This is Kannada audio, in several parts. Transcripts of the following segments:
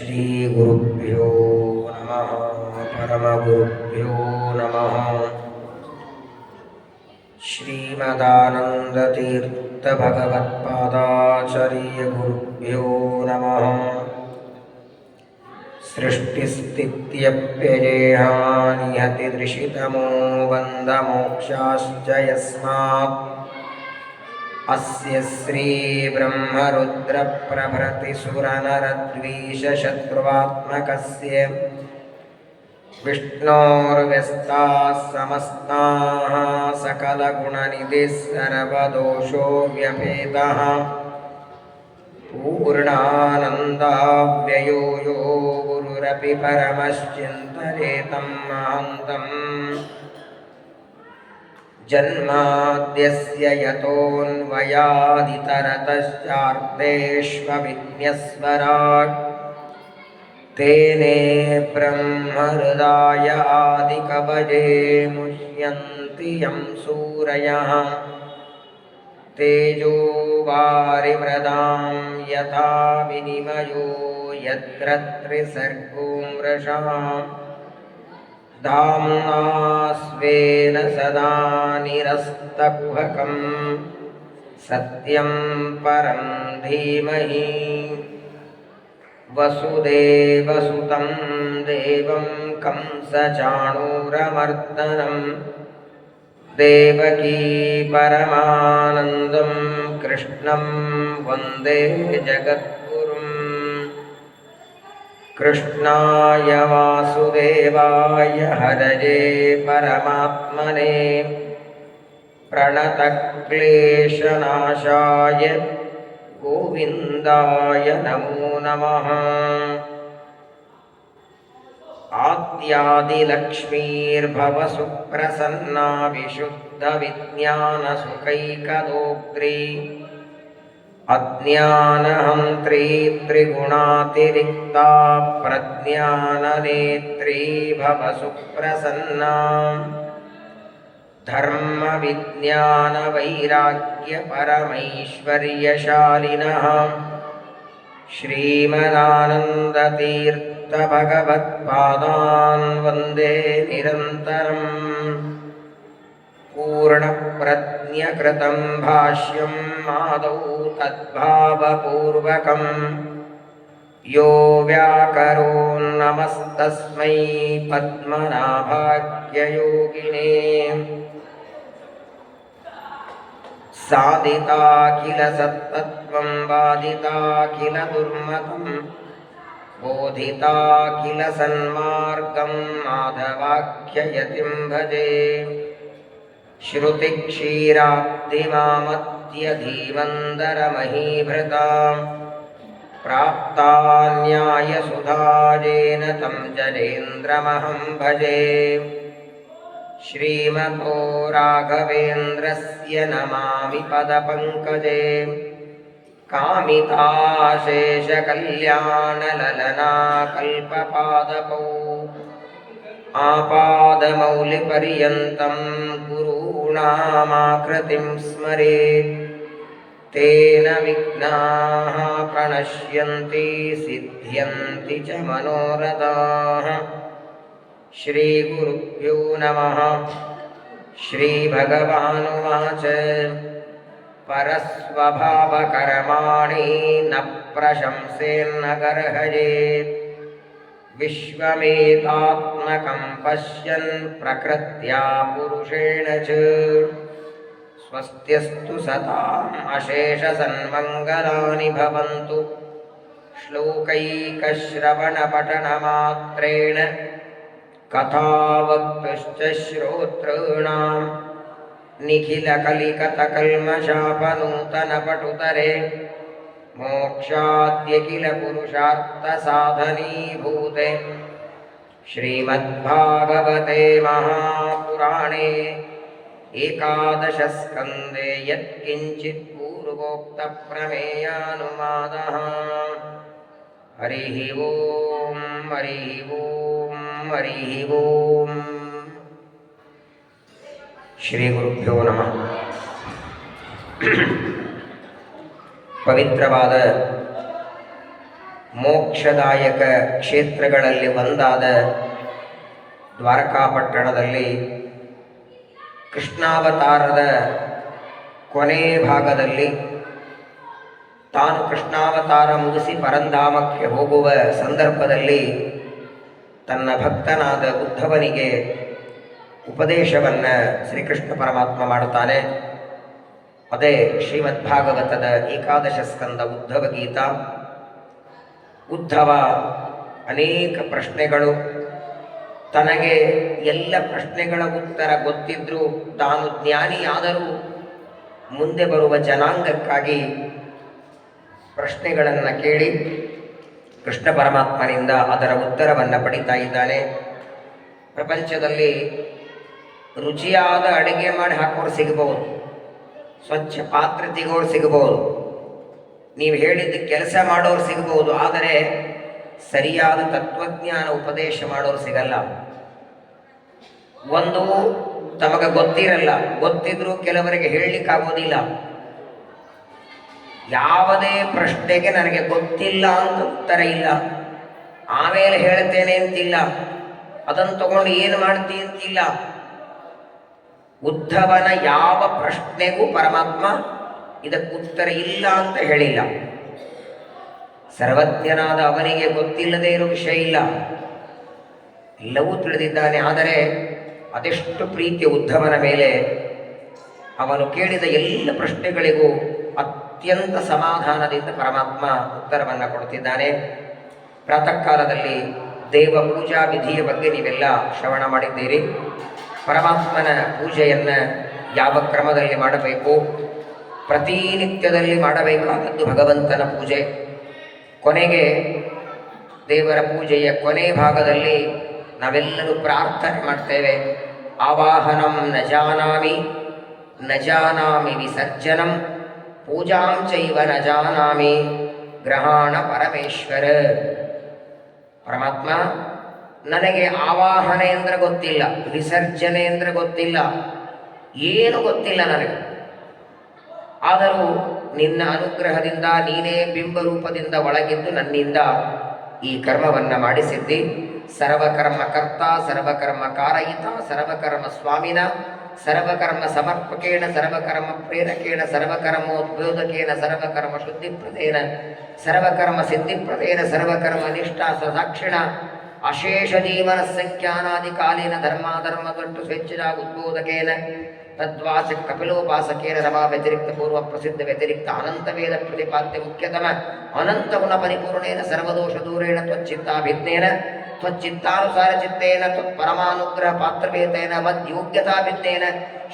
श्रीगुरुभ्यो नमः। परमगुरुभ्यो नमः। श्रीमदानन्दतीर्थभगवत्पादाचार्यगुरुभ्यो नमः। सृष्टिस्थित्यप्ययेहानिहतिदृशितमो बन्धमोक्षाश्च यस्मात् अस्य श्रीब्रह्मरुद्रप्रभृतिसुरनरद्वीषशत्रुवात्मकस्य विष्णोर्व्यस्ताः समस्ताः सकलगुणनिधिः सर्वदोषो व्यपेतः पूर्णानन्दाव्ययो यो गुरुरपि परमश्चिन्तयेतं महान्तम् जन्माद्यस्य यतोऽन्वयादितरतश्चार्तेष्वविघ्नस्वराट् तेने ब्रह्महृदाय आदिकवये मुह्यन्ति यं सूरयः तेजो वारिमृदां यथा विनिमयो यत्र त्रिसर्गो मृषा धाम्ना स्वेन सदा निरस्तकुहकं सत्यं परं धीमहि वसुदेवसुतं देवं कंसचाणूरमर्दनं देवकी परमानन्दं कृष्णं वन्दे जगद्गुरुम्। कृष्णाय वासुदेवाय हरये परमात्मने प्रणतक्लेशनाशाय गोविन्दाय नमो नमः। आद्यादिलक्ष्मीर्भवसुप्रसन्ना विशुद्धविज्ञानसुखैकदोग्री अज्ञानहन्त्री त्रिगुणातिरिक्ता प्रज्ञाननेत्री भवसुप्रसन्ना धर्मविज्ञानवैराग्यपरमैश्वर्यशालिनः श्रीमदानन्दतीर्थभगवत्पादान् वन्दे निरन्तरम्। पूर्णप्रज्ञकृतं भाष्यं आदौ तद्भावपूर्वकं यो व्याकरोन्नमस्तस्मै पद्मनाभाख्ययोगिने साधिता किल सत्तत्वं वादिता किल दुर्मतं बोधिता किल सन्मार्गं माधवाख्ययतिं भजे। श्रुतिक्षीराब्धिमामत्यधीमन्दरमहीभृतां प्राप्ता न्यायसुधाजेन तं जनेन्द्रमहं भजे। श्रीमतो राघवेन्द्रस्य नमामि पदपङ्कजे कामिताशेषकल्याणललना कल्पपादपौ आपादमौलिपर्यन्तं गुरूणामाकृतिं स्मरेत् तेन विघ्नाः प्रणश्यन्ति सिद्ध्यन्ति च मनोरथाः। श्रीगुरुभ्यो नमः। श्रीभगवानुवाच परस्वभावकर्माणि न प्रशंसेन्न गर्हयेत् विश्वमेतात्मकं पश्यन् प्रकृत्या पुरुषेण च स्वस्त्यस्तु सताम् अशेषसन्मङ्गलानि भवन्तु। श्लोकैकश्रवणपठनमात्रेण कथावक्तुश्च श्रोतॄणां निखिलकलिकतकल्मषापनूतनपटुतरे मोक्षाद्य किल पुरुषार्थसाधनीभूते। श्रीमद्भागवते महापुराणे एकादशस्कन्धे यत्किञ्चित् पूर्वोक्तप्रमेयानुवादः। हरिः ओं हरिः ओं हरिः ओं। ಶ್ರೀಗುರುಭ್ಯೋ ನಮಃ. ಪವಿತ್ರವಾದ ಮೋಕ್ಷದಾಯಕ ಕ್ಷೇತ್ರಗಳಲ್ಲಿ ಒಂದಾದ ದ್ವಾರಕಾಪಟ್ಟಣದಲ್ಲಿ ಕೃಷ್ಣಾವತಾರದ ಕೊನೆ ಭಾಗದಲ್ಲಿ ತಾನು ಕೃಷ್ಣಾವತಾರ ಮುಗಿಸಿ ಪರಂಧಾಮಕ್ಕೆ ಹೋಗುವ ಸಂದರ್ಭದಲ್ಲಿ ತನ್ನ ಭಕ್ತನಾದ ಉದ್ಧವನಿಗೆ ಉಪದೇಶವನ್ನು ಶ್ರೀಕೃಷ್ಣ ಪರಮಾತ್ಮ ಮಾಡುತ್ತಾನೆ. ಅದೇ ಶ್ರೀಮದ್ಭಾಗವತದ ಏಕಾದಶ ಸ್ಕಂದ ಉದ್ಧವ ಗೀತಾ. ಉದ್ಧವ ಅನೇಕ ಪ್ರಶ್ನೆಗಳು, ತನಗೆ ಎಲ್ಲ ಪ್ರಶ್ನೆಗಳ ಉತ್ತರ ಗೊತ್ತಿದ್ದರೂ ತಾನು ಜ್ಞಾನಿಯಾದರೂ ಮುಂದೆ ಬರುವ ಜನಾಂಗಕ್ಕಾಗಿ ಪ್ರಶ್ನೆಗಳನ್ನು ಕೇಳಿ ಕೃಷ್ಣ ಪರಮಾತ್ಮನಿಂದ ಅದರ ಉತ್ತರವನ್ನು ಪಡಿತಾ ಇದ್ದಾನೆ. ಪ್ರಪಂಚದಲ್ಲಿ ರುಚಿಯಾದ ಅಡುಗೆ ಮಾಡಿ ಹಾಕೋರು ಸಿಗಬಹುದು, ಸ್ವಚ್ಛ ಪಾತ್ರೆ ತೆಗೋರು ಸಿಗಬಹುದು, ನೀವು ಹೇಳಿದ ಕೆಲಸ ಮಾಡೋರು ಸಿಗಬಹುದು, ಆದರೆ ಸರಿಯಾದ ತತ್ವಜ್ಞಾನ ಉಪದೇಶ ಮಾಡೋರು ಸಿಗಲ್ಲ. ಒಂದು ತಮಗೆ ಗೊತ್ತಿರಲ್ಲ, ಗೊತ್ತಿದ್ರೂ ಕೆಲವರಿಗೆ ಹೇಳಲಿಕ್ಕಾಗೋದಿಲ್ಲ. ಯಾವುದೇ ಪ್ರಶ್ನೆಗೆ ನನಗೆ ಗೊತ್ತಿಲ್ಲ ಅಂತ ಉತ್ತರ ಇಲ್ಲ, ಆಮೇಲೆ ಹೇಳ್ತೇನೆ ಅಂತಿಲ್ಲ, ಅದನ್ನು ತಗೊಂಡು ಏನು ಮಾಡ್ತೀನಿ ಅಂತಿಲ್ಲ. ಉದ್ಧವನ ಯಾವ ಪ್ರಶ್ನೆಗೂ ಪರಮಾತ್ಮ ಇದಕ್ಕೆ ಉತ್ತರ ಇಲ್ಲ ಅಂತ ಹೇಳಿಲ್ಲ. ಸರ್ವಜ್ಞನಾದ ಅವನಿಗೆ ಗೊತ್ತಿಲ್ಲದೆ ಇರೋ ವಿಷಯ ಇಲ್ಲ, ಎಲ್ಲವೂ ತಿಳಿದಿದ್ದಾನೆ. ಆದರೆ ಅದೆಷ್ಟು ಪ್ರೀತಿ ಉದ್ಧವನ ಮೇಲೆ, ಅವನು ಕೇಳಿದ ಎಲ್ಲ ಪ್ರಶ್ನೆಗಳಿಗೂ ಅತ್ಯಂತ ಸಮಾಧಾನದಿಂದ ಪರಮಾತ್ಮ ಉತ್ತರವನ್ನು ಕೊಡ್ತಿದ್ದಾನೆ. ಪ್ರಾತಃ ಕಾಲದಲ್ಲಿ ದೇವ ಪೂಜಾ ವಿಧಿಯ ಬಗ್ಗೆ ನೀವೆಲ್ಲ ಶ್ರವಣ ಮಾಡಿದ್ದೀರಿ. ಪರಮಾತ್ಮನ ಪೂಜೆಯನ್ನು ಯಾವ ಕ್ರಮದಲ್ಲಿ ಮಾಡಬೇಕು, ಪ್ರತಿನಿತ್ಯದಲ್ಲಿ ಮಾಡಬೇಕಾದದ್ದು ಭಗವಂತನ ಪೂಜೆ. ಕೊನೆಗೆ ದೇವರ ಪೂಜೆಯ ಕೊನೆ ಭಾಗದಲ್ಲಿ ನಾವೆಲ್ಲರೂ ಪ್ರಾರ್ಥನೆ ಮಾಡ್ತೇವೆ. ಆವಾಹನಂ ನ ಜಾನಾಮಿ ನ ಜಾನಾಮಿ ವಿಸರ್ಜನಂ ಪೂಜಾಂ ಚೈವ ನ ಜಾನಾಮಿ ಗ್ರಹಾಣ ಪರಮೇಶ್ವರ. ಪರಮಾತ್ಮ, ನನಗೆ ಆವಾಹನೆ ಅಂದರೆ ಗೊತ್ತಿಲ್ಲ, ವಿಸರ್ಜನೆ ಅಂದರೆ ಗೊತ್ತಿಲ್ಲ, ಏನು ಗೊತ್ತಿಲ್ಲ ನನಗೆ. ಆದರೂ ನಿನ್ನ ಅನುಗ್ರಹದಿಂದ ನೀನೇ ಬಿಂಬರೂಪದಿಂದ ಒಳಗಿದ್ದು ನನ್ನಿಂದ ಈ ಕರ್ಮವನ್ನು ಮಾಡಿಸಿದ್ದಿ. ಸರ್ವಕರ್ಮಕರ್ತ ಸರ್ವಕರ್ಮ ಕಾರಯಿತ ಸರ್ವಕರ್ಮ ಸ್ವಾಮಿನ ಸರ್ವಕರ್ಮ ಸಮರ್ಪಕೇಣ ಸರ್ವಕರ್ಮ ಪ್ರೇರಕೇಣ ಸರ್ವಕರ್ಮೋದ್ಬೋಧಕೇನ ಸರ್ವಕರ್ಮ ಶುದ್ಧಿಪ್ರದೇನ ಸರ್ವಕರ್ಮ ಸಿದ್ಧಿಪ್ರದೇನ ಸರ್ವಕರ್ಮ ನಿಷ್ಠಾ ಸ್ವಸಾಕ್ಷಿಣ ಅಶೇಷ ಜೀವನ ಸಂಖ್ಯಾನಾದಿಕಾಲೀನ ಧರ್ಮಾಧರ್ಮಗಟ್ಟು ಸ್ವೇಚ್ಛಾ ಉದ್ಬೋಧಕೇನ ತದ್ವಾಚ ಕಪಿಲೋಪಾಸಕೇನ ರಮಾ ವ್ಯತಿರಿಕ್ತ ಪೂರ್ವ ಪ್ರಸಿದ್ಧ ವ್ಯತಿರಿಕ್ತ ಅನಂತ ವೇದ ಪ್ರತಿಪಾದ್ಯ ಮುಖ್ಯತಮ ಅನಂತ ಗುಣ ಪರಿಪೂರ್ಣೇನ ಸರ್ವದೋಷ ದೂರೇಣ ತ್ವಚ್ಚಿತ್ತಾಭಿಜ್ಞೇನ ತ್ವಚ್ಚಿತ್ತಾನುಸಾರ ಚಿತ್ತೇನ ತ್ವತ್ಪರಮಾನುಗ್ರಹ ಪಾತ್ರಭೇದೇನ ಮದ್ಯೋಗ್ಯತಾಭಿಜ್ಞೇನ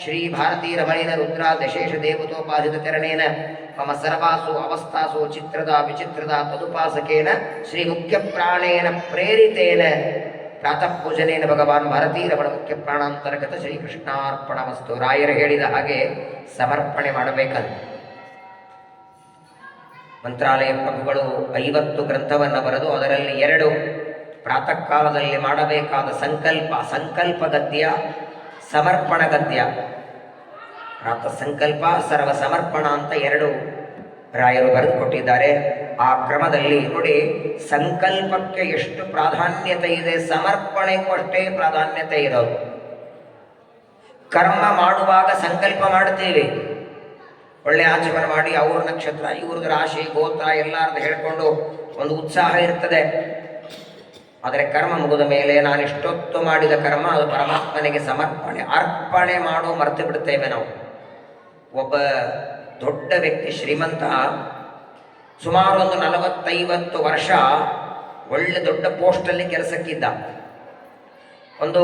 ಶ್ರೀ ಭಾರತೀ ರಮಣೇನ ರುದ್ರಾ ದಶೇಷ ದೇವತೋಪಾಸಿತ ಚರಣೇನ ಮಮ ಸರ್ವಾಸು ಅವಸ್ಥಾಸು ಚಿತ್ರದ ವಿಚಿತ್ರದ ತದುಪಾಸಕೇನ ಶ್ರೀ ಮುಖ್ಯ ಪ್ರಾಣೇನ ಪ್ರೇರಿತೇನ ಪ್ರಾತಃ ಪೂಜನೇನ ಭಗವಾನ್ ಭಾರತೀ ರಮಣ ಮುಖ್ಯ ಪ್ರಾಣಾಂತರ್ಗತ ಶ್ರೀಕೃಷ್ಣಾರ್ಪಣಮಸ್ತು. ರಾಯರು ಹೇಳಿದ ಹಾಗೆ ಸಮರ್ಪಣೆ ಮಾಡಬೇಕಂತ ಮಂತ್ರಾಲಯ ಪ್ರಭುಗಳು 50 ಗ್ರಂಥವನ್ನು ಬರೆದು ಅದರಲ್ಲಿ 2 ಪ್ರಾತಃ ಕಾಲದಲ್ಲಿ ಮಾಡಬೇಕಾದ ಸಂಕಲ್ಪ ಗದ್ಯ, ಸಮರ್ಪಣ ಗದ್ಯ. ಪ್ರಾತಃ ಸಂಕಲ್ಪ, ಸರ್ವ ಸಮರ್ಪಣ ಅಂತ 2 ರಾಯರು ಬರೆದುಕೊಟ್ಟಿದ್ದಾರೆ. ಆ ಕ್ರಮದಲ್ಲಿ ನೋಡಿ, ಸಂಕಲ್ಪಕ್ಕೆ ಎಷ್ಟು ಪ್ರಾಧಾನ್ಯತೆ ಇದೆ, ಸಮರ್ಪಣೆಗೂ ಅಷ್ಟೇ ಪ್ರಾಧಾನ್ಯತೆ ಇರೋದು. ಕರ್ಮ ಮಾಡುವಾಗ ಸಂಕಲ್ಪ ಮಾಡ್ತೀವಿ, ಒಳ್ಳೆ ಆಚಮನ ಮಾಡಿ ಅವ್ರ ನಕ್ಷತ್ರ ಇವ್ರದ್ದು ರಾಶಿ ಗೋತ್ರ ಎಲ್ಲಾರ್ದು ಹೇಳ್ಕೊಂಡು ಒಂದು ಉತ್ಸಾಹ ಇರ್ತದೆ. ಆದರೆ ಕರ್ಮ ಮುಗಿದ ಮೇಲೆ ನಾನು ಇಷ್ಟೊತ್ತು ಮಾಡಿದ ಕರ್ಮ ಅದು ಪರಮಾತ್ಮನಿಗೆ ಸಮರ್ಪಣೆ ಅರ್ಪಣೆ ಮಾಡೋ ಮರೆತು ಬಿಡ್ತೇವೆ ನಾವು. ಒಬ್ಬ ದೊಡ್ಡ ವ್ಯಕ್ತಿ, ಶ್ರೀಮಂತ, ಸುಮಾರು ಒಂದು 40-50 ವರ್ಷ ಒಳ್ಳೆ ದೊಡ್ಡ ಪೋಸ್ಟಲ್ಲಿ ಕೆಲಸಕ್ಕಿದ್ದ. ಒಂದು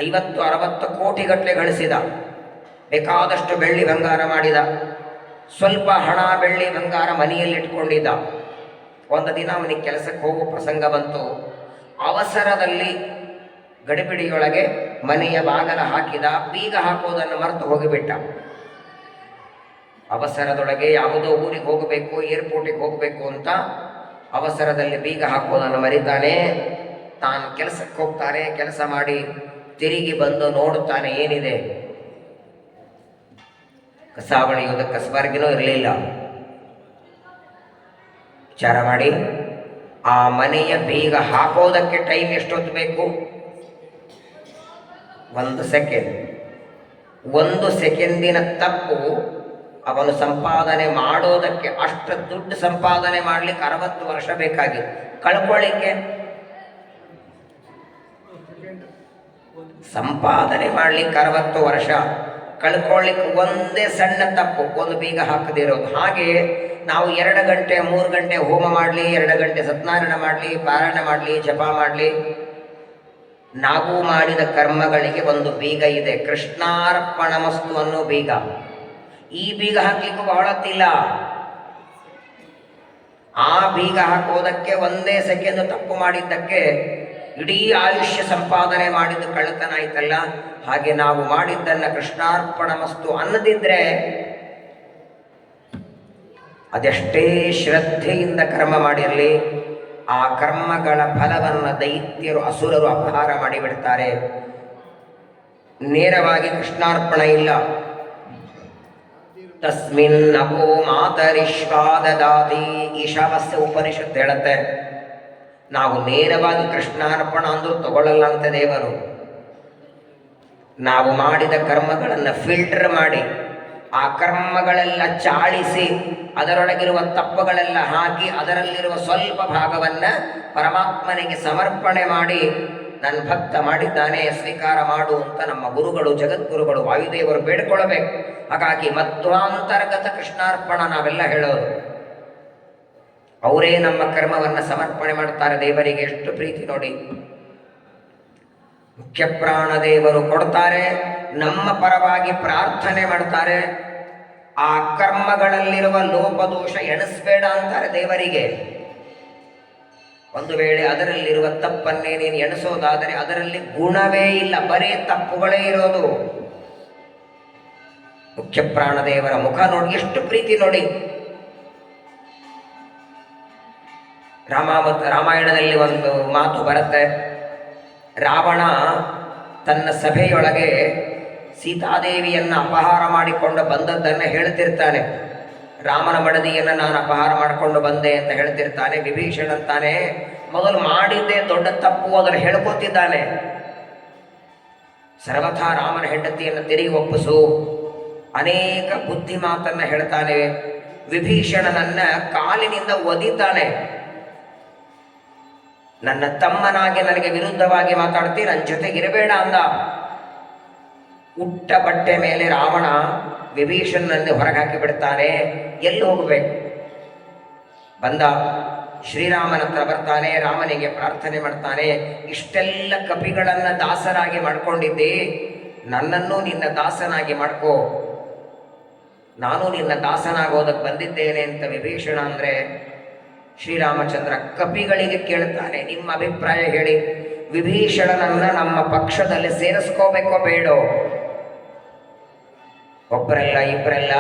50-60 ಕೋಟಿಗಟ್ಟಲೆ ಗಳಿಸಿದ. ಬೇಕಾದಷ್ಟು ಬೆಳ್ಳಿ ಬಂಗಾರ ಮಾಡಿದ. ಸ್ವಲ್ಪ ಹಣ ಬೆಳ್ಳಿ ಬಂಗಾರ ಮನೆಯಲ್ಲಿ ಇಟ್ಕೊಂಡಿದ್ದ. ಒಂದು ದಿನ ಅವನಿಗೆ ಕೆಲಸಕ್ಕೆ ಹೋಗೋ ಪ್ರಸಂಗ ಬಂತು. ಅವಸರದಲ್ಲಿ ಗಡಿಬಿಡಿಯೊಳಗೆ ಮನೆಯ ಬಾಗಲ ಹಾಕಿದ, ಬೀಗ ಹಾಕೋದನ್ನು ಮರೆತು ಹೋಗಿಬಿಟ್ಟ. ಅವಸರದೊಳಗೆ ಯಾವುದೋ ಊರಿಗೆ ಹೋಗಬೇಕು, ಏರ್ಪೋರ್ಟಿಗೆ ಹೋಗಬೇಕು ಅಂತ ಅವಸರದಲ್ಲಿ ಬೀಗ ಹಾಕೋದನ್ನು ಮರಿತಾನೆ. ತಾನು ಕೆಲಸಕ್ಕೆ ಹೋಗ್ತಾನೆ, ಕೆಲಸ ಮಾಡಿ ತಿರುಗಿ ಬಂದು ನೋಡುತ್ತಾನೆ, ಏನಿದೆ, ಕಸ ಬಳಿಯೋದಕ್ಕೆ ಕಸಬಾರ್ಗಿನೂ ಇರಲಿಲ್ಲ. ವಿಚಾರ ಮಾಡಿ ಆ ಮನೆಯ ಬೀಗ ಹಾಕೋದಕ್ಕೆ ಟೈಮ್ ಎಷ್ಟೊತ್ತು ಬೇಕು? 1 ಸೆಕೆಂಡ್. 1 ಸೆಕೆಂಡಿನ ತಪ್ಪು ಅವನು ಸಂಪಾದನೆ ಮಾಡೋದಕ್ಕೆ ಅಷ್ಟು ದುಡ್ಡು ಸಂಪಾದನೆ ಮಾಡಲಿಕ್ಕೆ 60 ವರ್ಷ ಬೇಕಾಗಿತ್ತು. ಕಳ್ಕೊಳ್ಳಿಕ್ಕೆ ಸಂಪಾದನೆ ಮಾಡಲಿಕ್ಕೆ 60 ವರ್ಷ, ಕಳ್ಕೊಳ್ಳಿಕ್ಕೆ ಒಂದೇ ಸಣ್ಣ ತಪ್ಪು, ಒಂದು ಬೀಗ ಹಾಕದಿರೋದು. ಹಾಗೆ ನಾವು 2 ಗಂಟೆ 3 ಗಂಟೆ ಹೋಮ ಮಾಡಲಿ, 2 ಗಂಟೆ ಸತ್ಯನಾರಾಯಣ ಮಾಡಲಿ, ಪಾರಾಯಣ ಮಾಡಲಿ, ಜಪ ಮಾಡಲಿ, ನಾವು ಮಾಡಿದ ಕರ್ಮಗಳಿಗೆ ಒಂದು ಬೀಗ ಇದೆ, ಕೃಷ್ಣಾರ್ಪಣಮಸ್ತು ಅನ್ನೋ ಬೀಗ. ಈ ಬೀಗ ಹಾಕ್ಲಿಕ್ಕೂ ಬಹಳತ್ತಿಲ್ಲ. ಆ ಬೀಗ ಹಾಕೋದಕ್ಕೆ ಒಂದೇ ಸೆಕೆಂಡ್ ತಪ್ಪು ಮಾಡಿದ್ದಕ್ಕೆ ಇಡೀ ಆಯುಷ್ಯ ಸಂಪಾದನೆ ಮಾಡಿದ್ದು ಕಳ್ಳತನ ಆಯ್ತಲ್ಲ. ಹಾಗೆ ನಾವು ಮಾಡಿದ್ದನ್ನ ಕೃಷ್ಣಾರ್ಪಣಮಸ್ತು ಅನ್ನದಿದ್ರೆ ಅದೆಷ್ಟೇ ಶ್ರದ್ಧೆಯಿಂದ ಕರ್ಮ ಮಾಡಿರಲಿ, ಆ ಕರ್ಮಗಳ ಫಲವನ್ನು ದೈತ್ಯರು ಅಸುರರು ಅಪಹಾರ ಮಾಡಿಬಿಡ್ತಾರೆ. ನೇರವಾಗಿ ಕೃಷ್ಣಾರ್ಪಣ ಇಲ್ಲ. ತಸ್ಮಿನ್ ಅಪೋ ಮಾತರಿಶ್ವಾದದಾತಿ, ಈಶಾವಾಸ್ಯ ಉಪನಿಷತ್ತು ಹೇಳುತ್ತೆ, ನಾವು ನೇರವಾಗಿ ಕೃಷ್ಣಾರ್ಪಣ ಅಂದ್ರೂ ತಗೊಳ್ಳಲ್ಲ ಅಂತ ದೇವರು. ನಾವು ಮಾಡಿದ ಕರ್ಮಗಳನ್ನು ಫಿಲ್ಟರ್ ಮಾಡಿ, ಆ ಕರ್ಮಗಳೆಲ್ಲ ಚಾಳಿಸಿ, ಅದರೊಳಗಿರುವ ತಪ್ಪುಗಳೆಲ್ಲ ಹಾಕಿ, ಅದರಲ್ಲಿರುವ ಸ್ವಲ್ಪ ಭಾಗವನ್ನು ಪರಮಾತ್ಮನಿಗೆ ಸಮರ್ಪಣೆ ಮಾಡಿ, ನನ್ನ ಭಕ್ತ ಮಾಡಿದ್ದಾನೆ ಸ್ವೀಕಾರ ಮಾಡು ಅಂತ ನಮ್ಮ ಗುರುಗಳು, ಜಗದ್ಗುರುಗಳು, ವಾಯುದೇವರು ಬೇಡಿಕೊಳ್ಳಬೇಕು. ಹಾಗಾಗಿ ಮಧ್ವಾಂತರ್ಗತ ಕೃಷ್ಣಾರ್ಪಣ ನಾವೆಲ್ಲ ಹೇಳೋದು. ಅವರೇ ನಮ್ಮ ಕರ್ಮವನ್ನು ಸಮರ್ಪಣೆ ಮಾಡ್ತಾರೆ ದೇವರಿಗೆ. ಎಷ್ಟು ಪ್ರೀತಿ ನೋಡಿ. ಮುಖ್ಯ ಪ್ರಾಣದೇವರು ಕೊಡ್ತಾರೆ, ನಮ್ಮ ಪರವಾಗಿ ಪ್ರಾರ್ಥನೆ ಮಾಡ್ತಾರೆ. ಆ ಕರ್ಮಗಳಲ್ಲಿರುವ ಲೋಪದೋಷ ಎಣಿಸ್ಬೇಡ ಅಂತಾರೆ ದೇವರಿಗೆ. ಒಂದು ವೇಳೆ ಅದರಲ್ಲಿರುವ ತಪ್ಪನ್ನೇ ನೀನು ಎಣಿಸೋದಾದರೆ ಅದರಲ್ಲಿ ಗುಣವೇ ಇಲ್ಲ, ಬರೀ ತಪ್ಪುಗಳೇ ಇರೋದು. ಮುಖ್ಯ ಪ್ರಾಣದೇವರ ಮುಖ ನೋಡಿ, ಎಷ್ಟು ಪ್ರೀತಿ ನೋಡಿ. ರಾಮಾಯಣದಲ್ಲಿ ಒಂದು ಮಾತು ಬರುತ್ತೆ. ರಾವಣ ತನ್ನ ಸಭೆಯೊಳಗೆ ಸೀತಾದೇವಿಯನ್ನು ಅಪಹಾರ ಮಾಡಿಕೊಂಡು ಬಂದದ್ದನ್ನು ಹೇಳ್ತಿರ್ತಾನೆ. ರಾಮನ ಮಡದಿಯನ್ನು ನಾನು ಅಪಹಾರ ಮಾಡಿಕೊಂಡು ಬಂದೆ ಅಂತ ಹೇಳ್ತಿರ್ತಾನೆ. ವಿಭೀಷಣ ಅಂತಾನೆ, ಮೊದಲು ಮಾಡಿದ್ದೇ ದೊಡ್ಡ ತಪ್ಪು, ಅದನ್ನು ಹೇಳ್ಕೊತಿದ್ದಾನೆ. ಸರ್ವಥಾ ರಾಮನ ಹೆಂಡತಿಯನ್ನು ತಿರುಗಿ ಒಪ್ಪಿಸು, ಅನೇಕ ಬುದ್ಧಿ ಮಾತನ್ನು ಹೇಳ್ತಾನೆ. ವಿಭೀಷಣನನ್ನ ಕಾಲಿನಿಂದ ಒದಿತಾನೆ. ನನ್ನ ತಮ್ಮನಾಗಿ ನನಗೆ ವಿರುದ್ಧವಾಗಿ ಮಾತಾಡ್ತಿ, ನನ್ನ ಜೊತೆಗಿರಬೇಡ ಅಂದ. ಉಟ್ಟ ಬಟ್ಟೆ ಮೇಲೆ ರಾವಣ ವಿಭೀಷಣನನ್ನೇ ಹೊರಗೆ ಹಾಕಿ ಬಿಡ್ತಾನೆ. ಎಲ್ಲಿ ಹೋಗಬೇಕು? ಬಂದ ಶ್ರೀರಾಮನ ಹತ್ರ ಬರ್ತಾನೆ, ರಾಮನಿಗೆ ಪ್ರಾರ್ಥನೆ ಮಾಡ್ತಾನೆ. ಇಷ್ಟೆಲ್ಲ ಕಪಿಗಳನ್ನು ದಾಸರಾಗಿ ಮಾಡ್ಕೊಂಡಿದ್ದೆ, ನನ್ನನ್ನು ನಿನ್ನ ದಾಸನಾಗಿ ಮಾಡ್ಕೋ, ನಾನು ನಿನ್ನ ದಾಸನಾಗೋದಕ್ಕೆ ಬಂದಿದ್ದೇನೆ ಅಂತ ವಿಭೀಷಣ ಅಂದರೆ, ಶ್ರೀರಾಮಚಂದ್ರ ಕಪಿಗಳಿಗೆ ಕೇಳ್ತಾನೆ, ನಿಮ್ಮ ಅಭಿಪ್ರಾಯ ಹೇಳಿ, ವಿಭೀಷಣನನ್ನ ನಮ್ಮ ಪಕ್ಷದಲ್ಲಿ ಸೇರಿಸ್ಕೋಬೇಕೋ ಬೇಡೋ? ಒಬ್ಬರಲ್ಲ ಇಬ್ಬರಲ್ಲ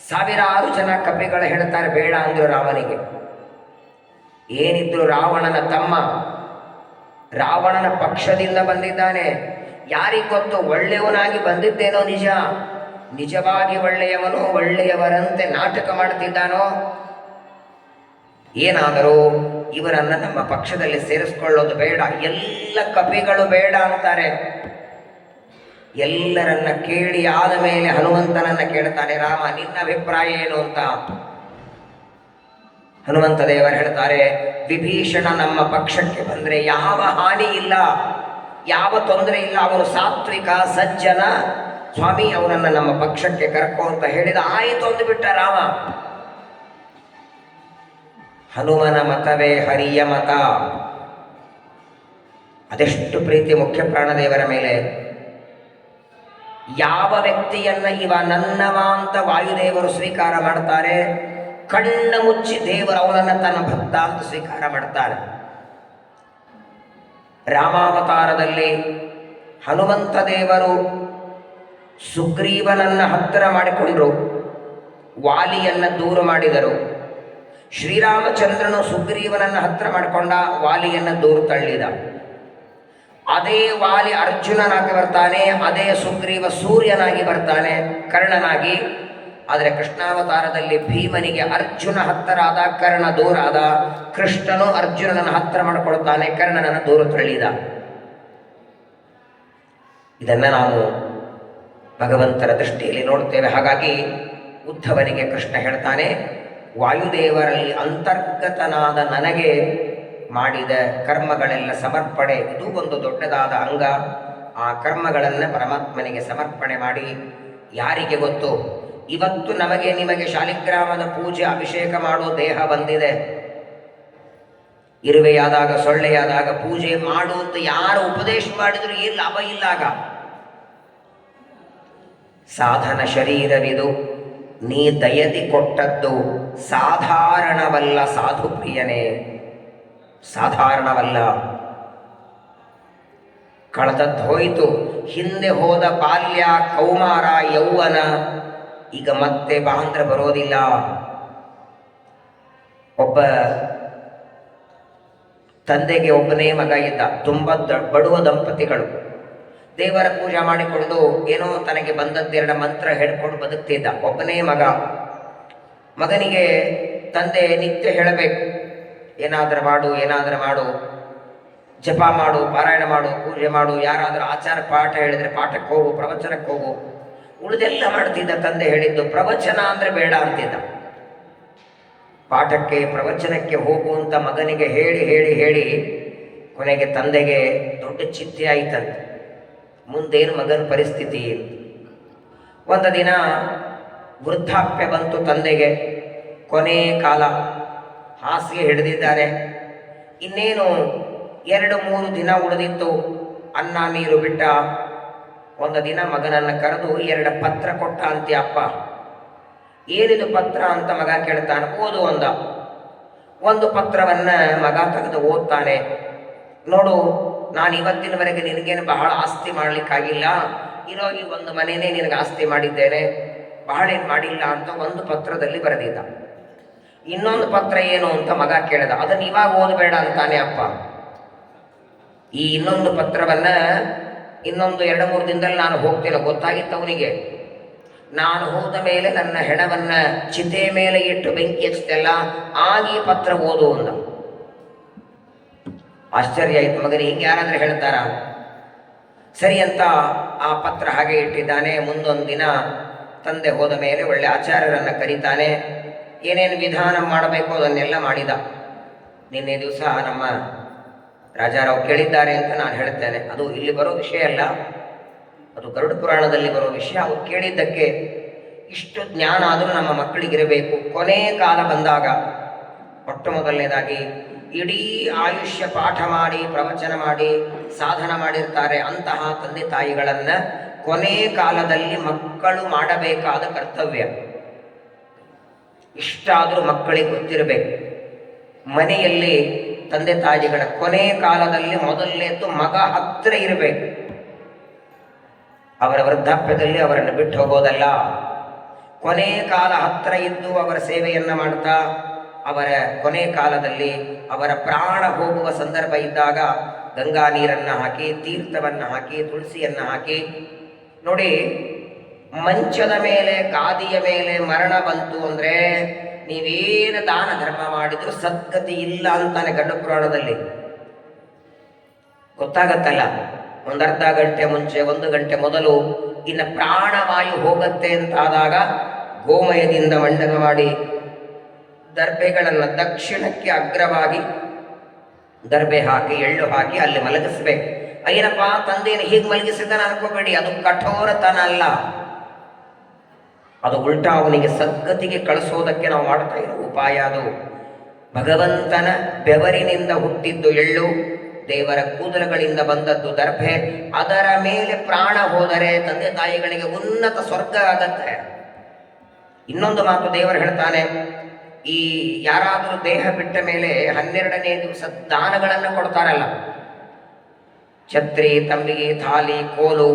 ಸಾವಿರಾರು ಜನ ಕಪಿಗಳು ಹೇಳ್ತಾರೆ ಬೇಡ ಅಂದ್ರು ರಾಮನಿಗೆ. ಏನಿದ್ರು ರಾವಣನ ತಮ್ಮ, ರಾವಣನ ಪಕ್ಷದಿಂದ ಬಂದಿದ್ದಾನೆ. ಯಾರಿಗೆ ಗೊತ್ತು, ಒಳ್ಳೆಯವನಾಗಿ ಬಂದಿದ್ದೇನೋ ನಿಜ, ನಿಜವಾಗಿ ಒಳ್ಳೆಯವನೋ ಒಳ್ಳೆಯವರಂತೆ ನಾಟಕ ಮಾಡ್ತಿದ್ದಾನೋ ಏನಾದರೂ ಇವರನ್ನು ನಮ್ಮ ಪಕ್ಷದಲ್ಲಿ ಸೇರಿಸ್ಕೊಳ್ಳೋದು ಬೇಡ. ಎಲ್ಲ ಕಪಿಗಳು ಬೇಡ ಅಂತಾರೆ. ಎಲ್ಲರನ್ನ ಕೇಳಿ ಆದ ಮೇಲೆ ಹನುಮಂತನನ್ನ ಕೇಳ್ತಾನೆ, ರಾಮ ನಿನ್ನ ಅಭಿಪ್ರಾಯ ಏನು ಅಂತ. ಹನುಮಂತ ದೇವರು ಹೇಳ್ತಾರೆ, ವಿಭೀಷಣ ನಮ್ಮ ಪಕ್ಷಕ್ಕೆ ಬಂದರೆ ಯಾವ ಹಾನಿ ಇಲ್ಲ, ಯಾವ ತೊಂದರೆ ಇಲ್ಲ, ಅವನು ಸಾತ್ವಿಕ ಸಜ್ಜನ, ಸ್ವಾಮಿ ಅವನನ್ನು ನಮ್ಮ ಪಕ್ಷಕ್ಕೆ ಕರ್ಕೋ ಅಂತ ಹೇಳಿದ. ಆಯಿತು ಅಂದುಬಿಟ್ಟ ರಾಮ. ಹನುಮನ ಮತವೇ ಹರಿಯ ಮತ. ಅದೆಷ್ಟು ಪ್ರೀತಿ ಮುಖ್ಯ ಪ್ರಾಣದೇವರ ಮೇಲೆ. ಯಾವ ವ್ಯಕ್ತಿಯನ್ನ ಇವ ನನ್ನವ ಅಂತ ವಾಯುದೇವರು ಸ್ವೀಕಾರ ಮಾಡ್ತಾರೆ, ಕಣ್ಣ ಮುಚ್ಚಿ ದೇವರು ಅವನನ್ನು ತನ್ನ ಭಕ್ತ ಅಂತ ಸ್ವೀಕಾರ ಮಾಡ್ತಾರೆ. ರಾಮಾವತಾರದಲ್ಲಿ ಹನುಮಂತ ದೇವರು ಸುಗ್ರೀವನನ್ನ ಹತ್ತಿರ ಮಾಡಿಕೊಂಡ್ರು, ವಾಲಿಯನ್ನ ದೂರ ಮಾಡಿದರು. ಶ್ರೀರಾಮಚಂದ್ರನು ಸುಗ್ರೀವನನ್ನ ಹತ್ತಿರ ಮಾಡಿಕೊಂಡ, ವಾಲಿಯನ್ನ ದೂರ ತಳ್ಳಿದ. ಅದೇ ವಾಲಿ ಅರ್ಜುನನಾಗಿ ಬರ್ತಾನೆ, ಅದೇ ಸುಗ್ರೀವ ಸೂರ್ಯನಾಗಿ ಬರ್ತಾನೆ, ಕರ್ಣನಾಗಿ. ಆದರೆ ಕೃಷ್ಣಾವತಾರದಲ್ಲಿ ಭೀಮನಿಗೆ ಅರ್ಜುನ ಹತ್ತಿರ ಆದ, ಕರ್ಣ ದೂರ ಆದ. ಕೃಷ್ಣನು ಅರ್ಜುನನನ್ನು ಹತ್ತಿರ ಮಾಡಿಕೊಳ್ತಾನೆ, ಕರ್ಣನನ್ನು ದೂರ ತಳ್ಳಿದ. ಇದನ್ನು ನಾವು ಭಗವಂತನ ದೃಷ್ಟಿಯಲ್ಲಿ ನೋಡ್ತೇವೆ. ಹಾಗಾಗಿ ಉದ್ಧವನಿಗೆ ಕೃಷ್ಣ ಹೇಳ್ತಾನೆ, ವಾಯುದೇವರಲ್ಲಿ ಅಂತರ್ಗತನಾದ ನನಗೆ ಮಾಡಿದ ಕರ್ಮಗಳೆಲ್ಲ ಸಮರ್ಪಣೆ, ಇದು ಒಂದು ದೊಡ್ಡದಾದ ಅಂಗ. ಆ ಕರ್ಮಗಳನ್ನು ಪರಮಾತ್ಮನಿಗೆ ಸಮರ್ಪಣೆ ಮಾಡಿ, ಯಾರಿಗೆ ಗೊತ್ತು, ಇವತ್ತು ನಮಗೆ ನಿಮಗೆ ಶಾಲಿಗ್ರಾಮದ ಪೂಜೆ ಅಭಿಷೇಕ ಮಾಡೋ ದೇಹ ಬಂದಿದೆ. ಇರುವೆಯಾದಾಗ ಸೊಳ್ಳೆಯಾದಾಗ ಪೂಜೆ ಮಾಡು ಅಂತ ಯಾರು ಉಪದೇಶ ಮಾಡಿದ್ರು ಏನು ಲಾಭ ಇಲ್ಲ. ಆಗ ಸಾಧನ ಶರೀರವಿದು ನೀ ದಯದಿ ಕೊಟ್ಟದ್ದು ಸಾಧಾರಣವಲ್ಲ ಸಾಧು ಪ್ರಿಯನೇ, ಸಾಧಾರಣವಲ್ಲ. ಕಳೆದದ್ದು ಹೋಯಿತು, ಹಿಂದೆ ಹೋದ ಬಾಲ್ಯ, ಕೌಮಾರ, ಯೌವನ, ಈಗ ಮತ್ತೆ ಬಾಂದ್ರ ಬರೋದಿಲ್ಲ. ಒಬ್ಬ ತಂದೆಗೆ ಒಬ್ಬನೇ ಮಗ ಇದ್ದ, ತುಂಬ ಬಡುವ ದಂಪತಿಗಳು. ದೇವರ ಪೂಜೆ ಮಾಡಿಕೊಂಡು ಏನೋ ತನಗೆ ಬಂದದ್ದೆರಡು ಮಂತ್ರ ಹೇಳ್ಕೊಂಡು ಬದುಕ್ತಿದ್ದ. ಒಬ್ಬನೇ ಮಗ. ಮಗನಿಗೆ ತಂದೆ ನಿತ್ಯ ಹೇಳಬೇಕು, ಏನಾದರೂ ಮಾಡು, ಏನಾದರೂ ಮಾಡು, ಜಪ ಮಾಡು, ಪಾರಾಯಣ ಮಾಡು, ಪೂಜೆ ಮಾಡು, ಯಾರಾದರೂ ಆಚಾರ ಪಾಠ ಹೇಳಿದರೆ ಪಾಠಕ್ಕೆ ಹೋಗು, ಪ್ರವಚನಕ್ಕೆ ಹೋಗು. ಉಳಿದೆಲ್ಲ ಮಾಡ್ತಿದ್ದ. ತಂದೆ ಹೇಳಿದ್ದು ಪ್ರವಚನ ಅಂದರೆ ಬೇಡ ಅಂತಿದ್ದ. ಪಾಠಕ್ಕೆ ಪ್ರವಚನಕ್ಕೆ ಹೋಗು ಅಂತ ಮಗನಿಗೆ ಹೇಳಿ ಹೇಳಿ ಹೇಳಿ ಕೊನೆಗೆ ತಂದೆಗೆ ದೊಡ್ಡ ಚಿಂತೆ ಆಯಿತಂತೆ, ಮುಂದೇನು ಮಗನ ಪರಿಸ್ಥಿತಿ. ಒಂದು ದಿನ ವೃದ್ಧಾಪ್ಯ ಬಂತು ತಂದೆಗೆ, ಕೊನೆ ಕಾಲ, ಹಾಸಿಗೆ ಹಿಡಿದಿದ್ದಾರೆ. ಇನ್ನೇನು 2-3 ದಿನ ಉಳಿದಿತ್ತು. ಅನ್ನ ನೀರು ಬಿಟ್ಟ. ಒಂದು ದಿನ ಮಗನನ್ನು ಕರೆದು 2 ಪತ್ರ ಕೊಟ್ಟ ಅಂತೆ ಅಪ್ಪ. ಏನಿದು ಪತ್ರ ಅಂತ ಮಗ ಕೇಳ್ತಾನೆ. ಓದು ಅಂದ. ಒಂದು ಪತ್ರವನ್ನು ಮಗ ತೆಗೆದು ಓದ್ತಾನೆ. ನೋಡು, ನಾನು ಇವತ್ತಿನವರೆಗೆ ನಿನಗೇನು ಬಹಳ ಆಸ್ತಿ ಮಾಡಲಿಕ್ಕಾಗಿಲ್ಲ, ಇರೋಗಿ ಒಂದು ಮನೆಯೇ ನಿನಗೆ ಆಸ್ತಿ ಮಾಡಿದ್ದೇನೆ, ಬಹಳ ಏನು ಮಾಡಿಲ್ಲ ಅಂತ ಒಂದು ಪತ್ರದಲ್ಲಿ ಬರೆದಿದ್ದ. ಇನ್ನೊಂದು ಪತ್ರ ಏನು ಅಂತ ಮಗ ಕೇಳಿದ. ಅದನ್ನು ಇವಾಗ ಓದಬೇಡ ಅಂತಾನೆ ಅಪ್ಪ. ಈ ಇನ್ನೊಂದು ಪತ್ರವನ್ನು ಇನ್ನೊಂದು 2-3 ದಿನದಲ್ಲಿ ನಾನು ಹೋಗ್ತೇನೆ. ಗೊತ್ತಾಗಿತ್ತು ಅವನಿಗೆ. ನಾನು ಹೋದ ಮೇಲೆ ನನ್ನ ಹೆಣವನ್ನು ಚಿತೆ ಮೇಲೆ ಇಟ್ಟು ಬೆಂಕಿ ಹಚ್ಚಿದೆಲ್ಲ, ಆಗಿ ಪತ್ರ ಓದು ಅಂದ. ಆಶ್ಚರ್ಯ ಆಯಿತು ಮಗನಿಗೆ. ಹಿಂಗೆ ಯಾರಾದರೂ ಹೇಳ್ತಾರ? ಸರಿ ಅಂತ ಆ ಪತ್ರ ಹಾಗೆ ಇಟ್ಟಿದ್ದಾನೆ. ಮುಂದೊಂದು ದಿನ ತಂದೆ ಹೋದ ಮೇಲೆ ಒಳ್ಳೆ ಆಚಾರ್ಯರನ್ನು ಕರೀತಾನೆ. ಏನೇನು ವಿಧಾನ ಮಾಡಬೇಕು ಅದನ್ನೆಲ್ಲ ಮಾಡಿದ. ನಿನ್ನೆ ದಿವಸ ನಮ್ಮ ರಾಜಾರಾವ್ ಕೇಳಿದ್ದಾರೆ ಅಂತ ನಾನು ಹೇಳ್ತೇನೆ. ಅದು ಇಲ್ಲಿ ಬರೋ ವಿಷಯ ಅಲ್ಲ, ಅದು ಗರುಡ ಪುರಾಣದಲ್ಲಿ ಬರೋ ವಿಷಯ. ಅವ್ರು ಕೇಳಿದ್ದಕ್ಕೆ ಇಷ್ಟು ಜ್ಞಾನ ಆದರೂ ನಮ್ಮ ಮಕ್ಕಳಿಗಿರಬೇಕು. ಕೊನೆ ಕಾಲ ಬಂದಾಗ ಮೊಟ್ಟ ಮೊದಲನೇದಾಗಿ ಇಡೀ ಆಯುಷ್ಯ ಪಾಠ ಮಾಡಿ, ಪ್ರವಚನ ಮಾಡಿ, ಸಾಧನ ಮಾಡಿರ್ತಾರೆ. ಅಂತಹ ತಂದೆ ತಾಯಿಗಳನ್ನು ಕೊನೆ ಕಾಲದಲ್ಲಿ ಮಕ್ಕಳು ಮಾಡಬೇಕಾದ ಕರ್ತವ್ಯ ಇಷ್ಟಾದರೂ ಮಕ್ಕಳಿಗೆ ಗೊತ್ತಿರಬೇಕು. ಮನೆಯಲ್ಲಿ ತಂದೆ ತಾಯಿಗಳ ಕೊನೆ ಕಾಲದಲ್ಲಿ ಮೊದಲನೇದ್ದು ಮಗ ಹತ್ತಿರ ಇರಬೇಕು. ಅವರ ವೃದ್ಧಾಪ್ಯದಲ್ಲಿ ಅವರನ್ನು ಬಿಟ್ಟು ಹೋಗೋದಲ್ಲ. ಕೊನೆ ಕಾಲ ಹತ್ತಿರ ಇದ್ದು ಅವರ ಸೇವೆಯನ್ನು ಮಾಡ್ತಾ, ಅವರ ಕೊನೆ ಕಾಲದಲ್ಲಿ ಅವರ ಪ್ರಾಣ ಹೋಗುವ ಸಂದರ್ಭ ಇದ್ದಾಗ ಗಂಗಾ ನೀರನ್ನು ಹಾಕಿ, ತೀರ್ಥವನ್ನು ಹಾಕಿ, ತುಳಸಿಯನ್ನು ಹಾಕಿ. ನೋಡಿ, ಮಂಚದ ಮೇಲೆ, ಗಾದಿಯ ಮೇಲೆ ಮರಣ ಬಂತು ಅಂದರೆ ನೀವೇನು ದಾನ ಧರ್ಮ ಮಾಡಿದ್ರು ಸದ್ಗತಿ ಇಲ್ಲ ಅಂತಾನೆ ಗರುಡ ಪುರಾಣದಲ್ಲಿ. ಗೊತ್ತಾಗತ್ತಲ್ಲ, ಒಂದು ಅರ್ಧ ಗಂಟೆ ಮುಂಚೆ, 1 ಗಂಟೆ ಮೊದಲು, ಇನ್ನು ಪ್ರಾಣವಾಯು ಹೋಗತ್ತೆ ಅಂತಾದಾಗ ಗೋಮಯದಿಂದ ಮಂಡನ ಮಾಡಿ ದರ್ಬೆಗಳನ್ನು ದಕ್ಷಿಣಕ್ಕೆ ಅಗ್ರವಾಗಿ ದರ್ಬೆ ಹಾಕಿ, ಎಳ್ಳು ಹಾಕಿ ಅಲ್ಲಿ ಮಲಗಿಸ್ಬೇಕು. ಏನಪ್ಪ ತಂದೆಯನ್ನು ಹೀಗೆ ಮಲಗಿಸಿದ್ದಾನೆ ಅನ್ಕೋಬೇಡಿ, ಅದು ಕಠೋರತನ ಅಲ್ಲ, ಅದು ಉಲ್ಟಾ ಅವನಿಗೆ ಸದ್ಗತಿಗೆ ಕಳಿಸೋದಕ್ಕೆ ನಾವು ಮಾಡ್ತಾ ಇರೋ ಉಪಾಯ. ಅದು ಭಗವಂತನ ಬೆವರಿನಿಂದ ಹುಟ್ಟಿದ್ದು ಎಳ್ಳು, ದೇವರ ಕೂದಲುಗಳಿಂದ ಬಂದದ್ದು ದರ್ಭೆ. ಅದರ ಮೇಲೆ ಪ್ರಾಣ ಹೋದರೆ ತಂದೆ ತಾಯಿಗಳಿಗೆ ಉನ್ನತ ಸ್ವರ್ಗ ಆಗತ್ತೆ. ಇನ್ನೊಂದು ಮಾತು ದೇವರು ಹೇಳ್ತಾನೆ, ಈ ಯಾರಾದರೂ ದೇಹ ಬಿಟ್ಟ ಮೇಲೆ 12ನೇ ದಿವಸ ದಾನಗಳನ್ನು ಕೊಡ್ತಾರಲ್ಲ, ಛತ್ರಿ, ತಂಬಿಗೆ, ಥಾಲಿ, ಕೋಲು,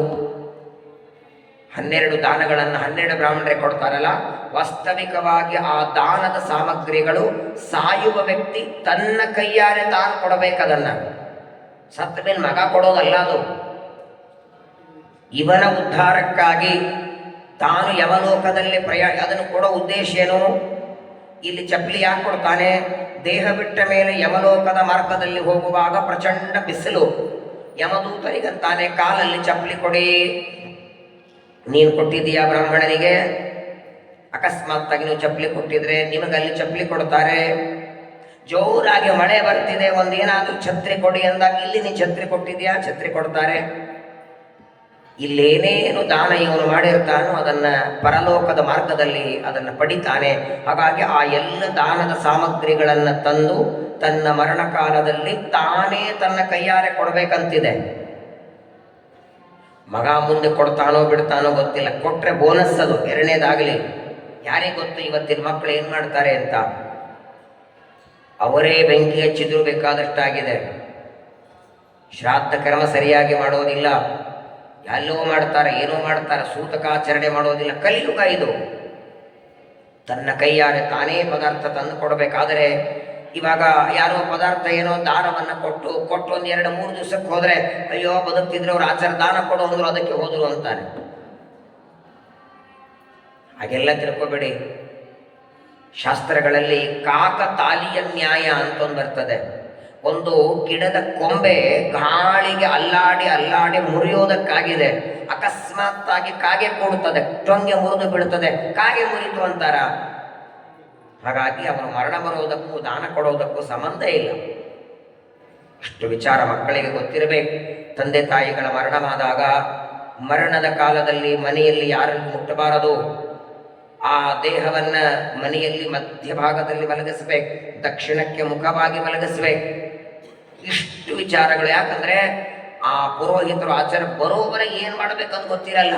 12 ದಾನಗಳನ್ನು 12 ಬ್ರಾಹ್ಮಣರೇ ಕೊಡ್ತಾರಲ್ಲ. ವಾಸ್ತವಿಕವಾಗಿ ಆ ದಾನದ ಸಾಮಗ್ರಿಗಳು ಸಾಯುವ ವ್ಯಕ್ತಿ ತನ್ನ ಕೈಯಾರೆ ತಾನು ಕೊಡಬೇಕದನ್ನು. ಸತ್ತ ಮೇಲೆ ಮಗ ಕೊಡೋದಲ್ಲ ಅದು. ಇವನ ಉದ್ಧಾರಕ್ಕಾಗಿ ತಾನು ಯಮಲೋಕದಲ್ಲಿ ಅದನ್ನು ಕೊಡೋ ಉದ್ದೇಶ ಏನು? ಇಲ್ಲಿ ಚಪ್ಪಲಿ ಯಾಕೆ ಕೊಡ್ತಾನೆ? ದೇಹ ಬಿಟ್ಟ ಮೇಲೆ ಯಮಲೋಕದ ಮಾರ್ಗದಲ್ಲಿ ಹೋಗುವಾಗ ಪ್ರಚಂಡ ಬಿಸಿಲು, ಯಮದೂತರಿಗಂತಾನೆ ಕಾಲಲ್ಲಿ ಚಪ್ಪಲಿ ಕೊಡಿ. ನೀನು ಕೊಟ್ಟಿದ್ದೀಯಾ ಬ್ರಾಹ್ಮಣನಿಗೆ? ಅಕಸ್ಮಾತ್ತಾಗಿ ನೀವು ಚಪ್ಪಲಿ ಕೊಟ್ಟಿದ್ರೆ ನಿಮಗಲ್ಲಿ ಚಪ್ಪಲಿ ಕೊಡ್ತಾರೆ. ಜೋರಾಗಿ ಮಳೆ ಬರ್ತಿದೆ, ಒಂದೇನಾದ್ರೂ ಛತ್ರಿ ಕೊಡಿ ಅಂದಾಗ ಇಲ್ಲಿ ನೀನು ಛತ್ರಿ ಕೊಟ್ಟಿದ್ಯಾ, ಛತ್ರಿ ಕೊಡ್ತಾರೆ. ಇಲ್ಲೇನೇನು ದಾನ ಇವನು ಮಾಡಿರ್ತಾನೋ ಅದನ್ನ ಪರಲೋಕದ ಮಾರ್ಗದಲ್ಲಿ ಅದನ್ನು ಪಡಿತಾನೆ. ಹಾಗಾಗಿ ಆ ಎಲ್ಲ ದಾನದ ಸಾಮಗ್ರಿಗಳನ್ನು ತಂದು ತನ್ನ ಮರಣ ಕಾಲದಲ್ಲಿ ತಾನೇ ತನ್ನ ಕೈಯಾರೆ ಕೊಡಬೇಕಂತಿದೆ. ಮಗ ಮುಂದೆ ಕೊಡ್ತಾನೋ ಬಿಡ್ತಾನೋ ಗೊತ್ತಿಲ್ಲ, ಕೊಟ್ರೆ ಬೋನಸ್ ಅದು ಎರಡನೇದಾಗಲಿ. ಯಾರಿಗೆ ಗೊತ್ತು ಇವತ್ತಿನ ಮಕ್ಕಳು ಏನು ಮಾಡ್ತಾರೆ ಅಂತ? ಅವರೇ ಬೆಂಕಿ ಹಚ್ಚಿದ್ರು ಬೇಕಾದಷ್ಟಾಗಿದೆ. ಶ್ರಾದ್ದ ಕರ್ಮ ಸರಿಯಾಗಿ ಮಾಡೋದಿಲ್ಲ, ಎಲ್ಲೋ ಮಾಡ್ತಾರೆ, ಏನೋ ಮಾಡ್ತಾರೆ, ಸೂತಕಾಚರಣೆ ಮಾಡೋದಿಲ್ಲ. ಕಲಿಯುಗ ಇದು. ತನ್ನ ಕೈಯಾರೆ ತಾನೇ ಪದಾರ್ಥ ತಂದು ಕೊಡಬೇಕಾದರೆ ಇವಾಗ ಯಾರೋ ಪದಾರ್ಥ ಏನೋ ದಾನವನ್ನು ಕೊಟ್ಟು ಒಂದು 2-3 ದಿವಸಕ್ಕೆ ಹೋದರೆ ಅಯ್ಯೋ ಬದುಕ್ತಿದ್ರೆ ಅವ್ರು ಆಚಾರ ದಾನ ಕೊಡು ಅಂದ್ರು ಅದಕ್ಕೆ ಹೋದ್ರು ಅಂತಾರೆ. ಹಾಗೆಲ್ಲ ತಿಳ್ಕೊಬೇಡಿ. ಶಾಸ್ತ್ರಗಳಲ್ಲಿ ಕಾಕತಾಲೀಯ ನ್ಯಾಯ ಅಂತ ಒಂದು ಬರ್ತದೆ. ಒಂದು ಗಿಡದ ಕೊಂಬೆ ಗಾಳಿಗೆ ಅಲ್ಲಾಡಿ ಮುರಿಯೋದಕ್ಕಾಗಿದೆ. ಅಕಸ್ಮಾತ್ತಾಗಿ ಕಾಗೆ ಕೂಡುತ್ತದೆ, ಟೊಂಗೆ ಮುರಿದು ಬೀಳುತ್ತದೆ, ಕಾಗೆ ಮುರಿತು ಅಂತಾರ. ಹಾಗಾಗಿ ಅವನು ಮರಣ ಬರೋದಕ್ಕೂ ದಾನ ಕೊಡೋದಕ್ಕೂ ಸಂಬಂಧ ಇಲ್ಲ. ಇಷ್ಟು ವಿಚಾರ ಮಕ್ಕಳಿಗೆ ಗೊತ್ತಿರಬೇಕು. ತಂದೆ ತಾಯಿಗಳ ಮರಣವಾದಾಗ ಮರಣದ ಕಾಲದಲ್ಲಿ ಮನೆಯಲ್ಲಿ ಯಾರನ್ನು ಮುಟ್ಟಬಾರದು. ಆ ದೇಹವನ್ನ ಮನೆಯಲ್ಲಿ ಮಧ್ಯಭಾಗದಲ್ಲಿ ಮಲಗಿಸ್ಬೇಕು, ದಕ್ಷಿಣಕ್ಕೆ ಮುಖವಾಗಿ ಮಲಗಿಸ್ಬೇಕು. ಇಷ್ಟು ವಿಚಾರಗಳು. ಯಾಕಂದ್ರೆ ಆ ಪುರೋಹಿತರು ಆಚಾರ ಬರೋವರೆ ಏನು ಮಾಡಬೇಕಂತ ಗೊತ್ತಿರಲ್ಲ.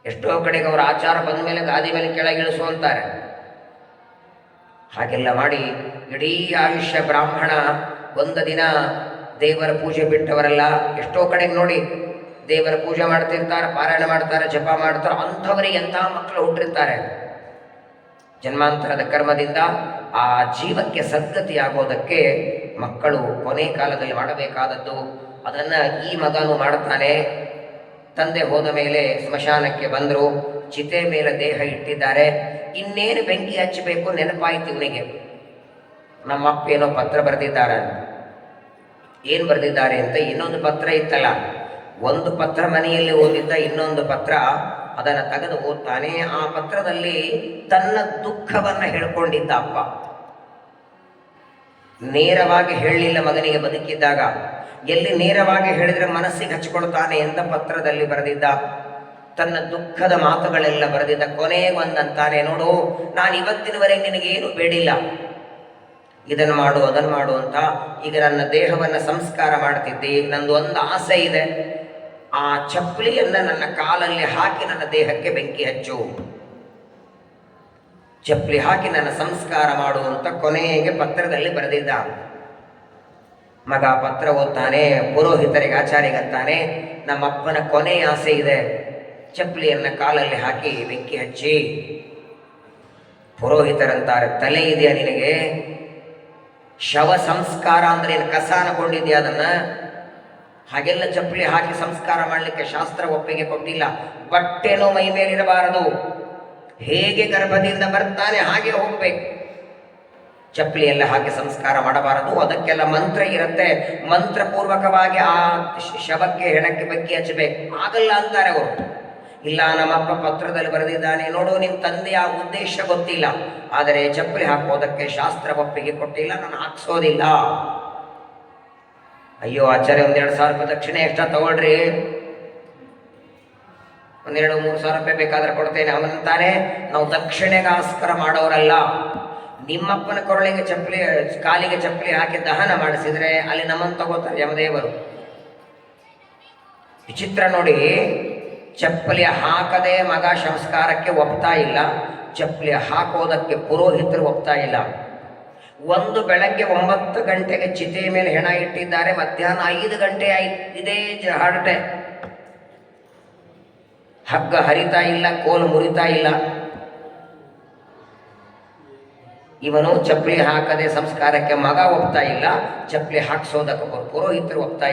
ಎಷ್ಟೋ ಕಡೆಗೆ ಅವರ ಆಚಾರ ಬಂದ ಮೇಲೆ ಗಾದಿ ಮೇಲೆ ಕೆಳಗಿಳಿಸು ಅಂತಾರೆ. ಹಾಗೆಲ್ಲ ಮಾಡಿ ಇಡೀ ಆಯುಷ್ಯ ಬ್ರಾಹ್ಮಣ ಒಂದು ದಿನ ದೇವರ ಪೂಜೆ ಬಿಟ್ಟವರಲ್ಲ. ಎಷ್ಟೋ ಕಡೆಗೆ ನೋಡಿ ದೇವರ ಪೂಜೆ ಮಾಡ್ತಿರ್ತಾರೆ, ಪಾರಾಯಣ ಮಾಡ್ತಾರೆ, ಜಪ ಮಾಡ್ತಾರೆ. ಅಂಥವರಿಗೆ ಎಂಥ ಮಕ್ಕಳು ಹುಟ್ಟಿರ್ತಾರೆ. ಜನ್ಮಾಂತರದ ಕರ್ಮದಿಂದ ಆ ಜೀವಕ್ಕೆ ಸದ್ಗತಿಯಾಗೋದಕ್ಕೆ ಮಕ್ಕಳು ಕೊನೆ ಕಾಲದಲ್ಲಿ ಮಾಡಬೇಕಾದದ್ದು. ಅದನ್ನು ಈ ಮಗನು ಮಾಡ್ತಾನೆ. ತಂದೆ ಹೋದ ಮೇಲೆ ಸ್ಮಶಾನಕ್ಕೆ ಬಂದರು, ಚಿತೆ ಮೇಲೆ ದೇಹ ಇಟ್ಟಿದ್ದಾರೆ. ಇನ್ನೇನು ಬೆಂಕಿ ಹಚ್ಚಬೇಕು ನೆನಪಾಯಿತು ಇವನಿಗೆ. ನಮ್ಮಪ್ಪ ಏನೋ ಪತ್ರ ಬರೆದಿದ್ದಾರೆ ಅಂತ. ಏನು ಬರೆದಿದ್ದಾರೆ ಅಂತ ಇನ್ನೊಂದು ಪತ್ರ ಇತ್ತಲ್ಲ, ಒಂದು ಪತ್ರ ಮನೆಯಲ್ಲಿ ಓದಿದ್ದ, ಇನ್ನೊಂದು ಪತ್ರ ಅದನ್ನು ತೆಗೆದು ಓದ್ತಾನೆ. ಆ ಪತ್ರದಲ್ಲಿ ತನ್ನ ದುಃಖವನ್ನು ಹೇಳ್ಕೊಂಡಿದ್ದ ಅಪ್ಪ. ನೇರವಾಗಿ ಹೇಳಲಿಲ್ಲ ಮಗನಿಗೆ ಬದುಕಿದ್ದಾಗ. ಎಲ್ಲಿ ನೇರವಾಗಿ ಹೇಳಿದ್ರೆ ಮನಸ್ಸಿಗೆ ಹಚ್ಕೊಳ್ತಾನೆ ಅಂತ ಪತ್ರದಲ್ಲಿ ಬರೆದಿದ್ದ. ತನ್ನ ದುಃಖದ ಮಾತುಗಳೆಲ್ಲ ಬರೆದಿದ್ದ. ಕೊನೆಗೆ ಒಂದಂತಾನೆ, ನೋಡು ನಾನು ಇವತ್ತಿನವರೆಗೆ ನಿನಗೇನು ಬೇಡಿಲ್ಲ, ಇದನ್ನು ಮಾಡು ಅದನ್ನು ಮಾಡು ಅಂತ. ಈಗ ನನ್ನ ದೇಹವನ್ನು ಸಂಸ್ಕಾರ ಮಾಡ್ತಿದ್ದಿ, ನಂದು ಒಂದು ಆಸೆ ಇದೆ, ಆ ಚಪ್ಪಲಿಯನ್ನು ನನ್ನ ಕಾಲಲ್ಲಿ ಹಾಕಿ ನನ್ನ ದೇಹಕ್ಕೆ ಬೆಂಕಿ ಹಚ್ಚು, ಚಪ್ಪಲಿ ಹಾಕಿ ನನ್ನ ಸಂಸ್ಕಾರ ಮಾಡು ಅಂತ ಕೊನೆಗೆ ಪತ್ರದಲ್ಲಿ ಬರೆದಿದ್ದ. ಮಗ ಪತ್ರ ಓದ್ತಾನೆ, ಪುರೋಹಿತರಿಗೆ ಆಚಾರ್ಯಗಂತಾನೆ, ನಮ್ಮಪ್ಪನ ಕೊನೆ ಆಸೆ ಇದೆ, ಚಪ್ಪಲಿಯನ್ನು ಕಾಲಲ್ಲಿ ಹಾಕಿ ಬೆಂಕಿ ಹಚ್ಚಿ. ಪುರೋಹಿತರಂತಾರೆ, ತಲೆ ಇದೆಯಾ ನಿನಗೆ? ಶವ ಸಂಸ್ಕಾರ ಅಂದ್ರೆ ಏನು ಕಸಾನಗೊಂಡಿದ್ಯಾ ಅದನ್ನ? ಹಾಗೆಲ್ಲ ಚಪ್ಪಲಿ ಹಾಕಿ ಸಂಸ್ಕಾರ ಮಾಡಲಿಕ್ಕೆ ಶಾಸ್ತ್ರ ಒಪ್ಪಿಗೆ ಕೊಟ್ಟಿಲ್ಲ. ಬಟ್ಟೆನೋ ಮೈ ಮೇಲಿರಬಾರದು, ಹೇಗೆ ಗರ್ಭದಿಂದ ಬರ್ತಾನೆ ಹಾಗೆ ಹೋಗ್ಬೇಕು. ಚಪ್ಪಲಿ ಎಲ್ಲ ಹಾಕಿ ಸಂಸ್ಕಾರ ಮಾಡಬಾರದು. ಅದಕ್ಕೆಲ್ಲ ಮಂತ್ರ ಇರುತ್ತೆ, ಮಂತ್ರಪೂರ್ವಕವಾಗಿ ಆ ಶವಕ್ಕೆ ಹೆಣಕ್ಕೆ ಬೆಂಕಿ ಹಚ್ಚಬೇಕು. ಆಗಲ್ಲ ಅಂತಾರೆ ಅವರು. ಇಲ್ಲ, ನಮ್ಮಪ್ಪ ಪತ್ರದಲ್ಲಿ ಬರೆದಿದ್ದಾನೆ, ನೋಡು ನಿಮ್ಮ ತಂದೆಯ ಉದ್ದೇಶ ಗೊತ್ತಿಲ್ಲ, ಆದರೆ ಚಪ್ಪಲಿ ಹಾಕೋದಕ್ಕೆ ಶಾಸ್ತ್ರ ಒಪ್ಪಿಗೆ ಕೊಟ್ಟಿಲ್ಲ, ನಾನು ಹಾಕ್ಸೋದಿಲ್ಲ. ಅಯ್ಯೋ ಆಚಾರ್ಯ, 1-2 ಸಾವಿರ ರೂಪಾಯಿ ದಕ್ಷಿಣೆ ಎಕ್ಸ್ಟ್ರಾ ತಗೊಳ್ರಿ, 1-2-3 ಸಾವಿರ ರೂಪಾಯಿ ಬೇಕಾದ್ರೆ ಕೊಡ್ತೇನೆ. ಅವನಂತಾನೆ, ನಾವು ದಕ್ಷಿಣೆಗೋಸ್ಕರ ಮಾಡೋರಲ್ಲ. ನಿಮ್ಮಪ್ಪನ ಕೊರಳಿಗೆ ಚಪ್ಪಲಿ, ಕಾಲಿಗೆ ಚಪ್ಪಲಿ ಹಾಕಿ ದಹನ ಮಾಡಿಸಿದ್ರೆ ಅಲ್ಲಿ ನಮ್ಮನ್ನು ತಗೋತಾರೆ ಯಮದೇವರು. ವಿಚಿತ್ರ ನೋಡಿ, ಚಪ್ಪಲಿ ಹಾಕದೆ ಮಗ ಸಂಸ್ಕಾರಕ್ಕೆ ಒಪ್ತಾ ಇಲ್ಲ, ಚಪ್ಪಲಿ ಹಾಕೋದಕ್ಕೆ ಪುರೋಹಿತರು ಒಪ್ತಾ ಇಲ್ಲ. ಒಂದು ಬೆಳಗ್ಗೆ 9 ಗಂಟೆಗೆ ಚಿತೆ ಮೇಲೆ ಹೆಣ ಇಟ್ಟಿದ್ದಾರೆ, ಮಧ್ಯಾಹ್ನ 5 ಗಂಟೆ ಆಯ್ತು, ಇದೇ ಹರಟೆ. ಹಗ್ಗ ಹರಿತಾ ಇಲ್ಲ, ಕೋಲು ಮುರಿತಾ ಇಲ್ಲ. ಇವನು ಚಪ್ಪಲಿ ಹಾಕದೆ ಸಂಸ್ಕಾರಕ್ಕೆ ಮಗ ಒಪ್ತಾ ಇಲ್ಲ, ಚಪ್ಪಲಿ ಹಾಕ್ಸೋದಕ್ಕೆ ಪುರೋಹಿತರು ಒಪ್ತಾ ಇಲ್ಲ.